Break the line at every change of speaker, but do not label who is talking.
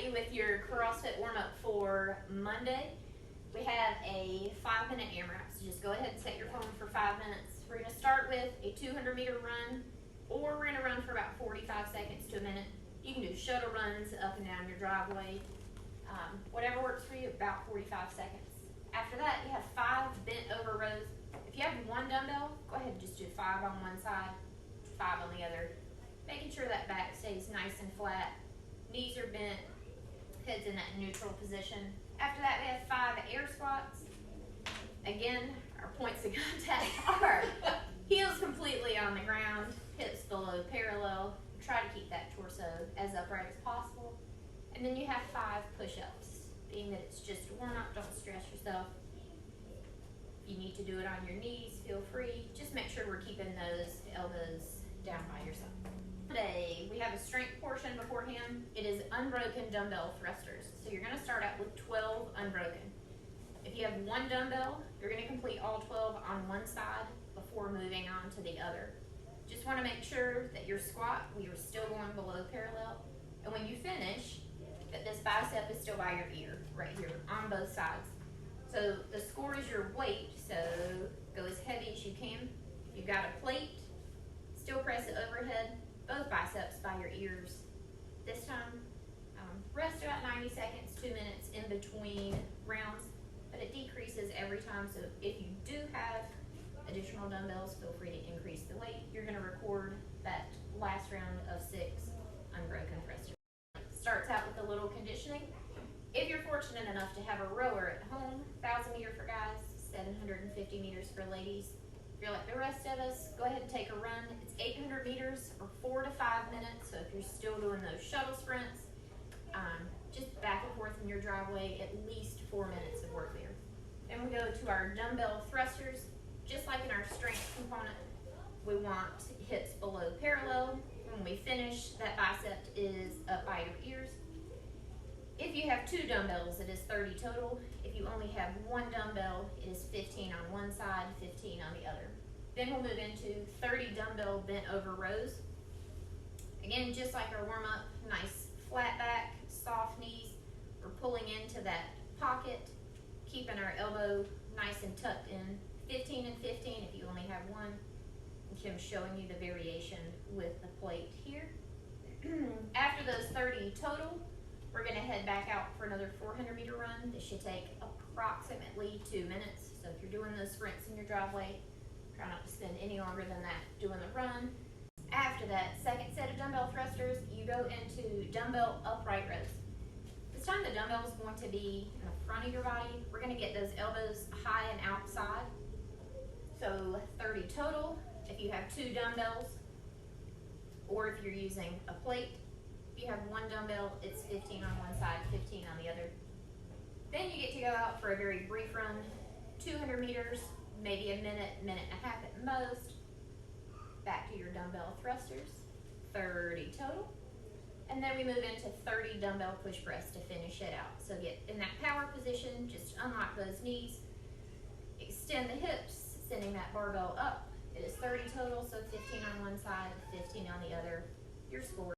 you with your CrossFit warm-up for Monday. We have a 5-minute AMRAP, so just go ahead and set your phone for 5 minutes. We're going to start with a 200-meter run, or we're going to run for about 45 seconds to a minute. You can do shuttle runs up and down your driveway, whatever works for you, about 45 seconds. After that, you have 5 bent over rows. If you have one dumbbell, go ahead and just do 5 on one side, 5 on the other, making sure that back stays nice and flat. Knees are bent, head's in that neutral position. After that, we have 5 air squats. Again, our points of contact are heels completely on the ground, hips below parallel. Try to keep that torso as upright as possible. And then you have 5 push-ups. Being that it's just a warm-up, don't stress yourself. If you need to do it on your knees, feel free. Just make sure we're keeping those elbows down by your side. Today, we have a strength portion beforehand. It is unbroken dumbbell thrusters. So you're gonna start out with 12 unbroken. If you have one dumbbell, you're gonna complete all 12 on one side before moving on to the other. Just wanna make sure that your squat, we are still going below parallel. And when you finish, that this bicep is still by your ear, right here, on both sides. So the score is your weight, so go as heavy as you can. If you've got a plate, still press it overhead, both biceps by your ears. This time, rest about 90 seconds, 2 minutes in between rounds, but it decreases every time. So if you do have additional dumbbells, feel free to increase the weight. You're gonna record that last round of 6 unbroken thrusters. Starts out with a little conditioning. If you're fortunate enough to have a rower at home, 1,000 meter for guys, 750 meters for ladies. If you're like the rest of us, go ahead and take a run. It's 800 meters or 4 to 5 minutes. So if you're still doing those shuttle sprints, just back and forth in your driveway, at least 4 minutes of work there. Then we go to our dumbbell thrusters. Just like in our strength component, we want hips below parallel. When we finish, that bicep is up by your ears. If you have 2 dumbbells, it is 30 total. If you only have 1 dumbbell, it is 15 on one side, 15 on the other. Then we'll move into 30 dumbbell bent over rows. Again, just like our warm up, nice flat back, soft knees. We're pulling into that pocket, keeping our elbow nice and tucked in. 15 and 15 if you only have 1. And Kim's showing you the variation with the plate here. After those 30 total, we're gonna head back out for another 400 meter run. This should take approximately 2 minutes. So if you're doing those sprints in your driveway, try not to spend any longer than that doing the run. After that second set of dumbbell thrusters, you go into dumbbell upright rows. This time the dumbbell is going to be in the front of your body. We're gonna get those elbows high and outside. So 30 total. If you have 2 dumbbells, or if you're using a plate, if you have 1 dumbbell, it's 15 on one side, 15 on the other. Then you get to go out for a very brief run, 200 meters, maybe a minute, minute and a half at most. Back to your dumbbell thrusters, 30 total. And then we move into 30 dumbbell push press to finish it out. So get in that power position, just unlock those knees, extend the hips, sending that barbell up. It is 30 total, so 15 on one side, 15 on the other. Your score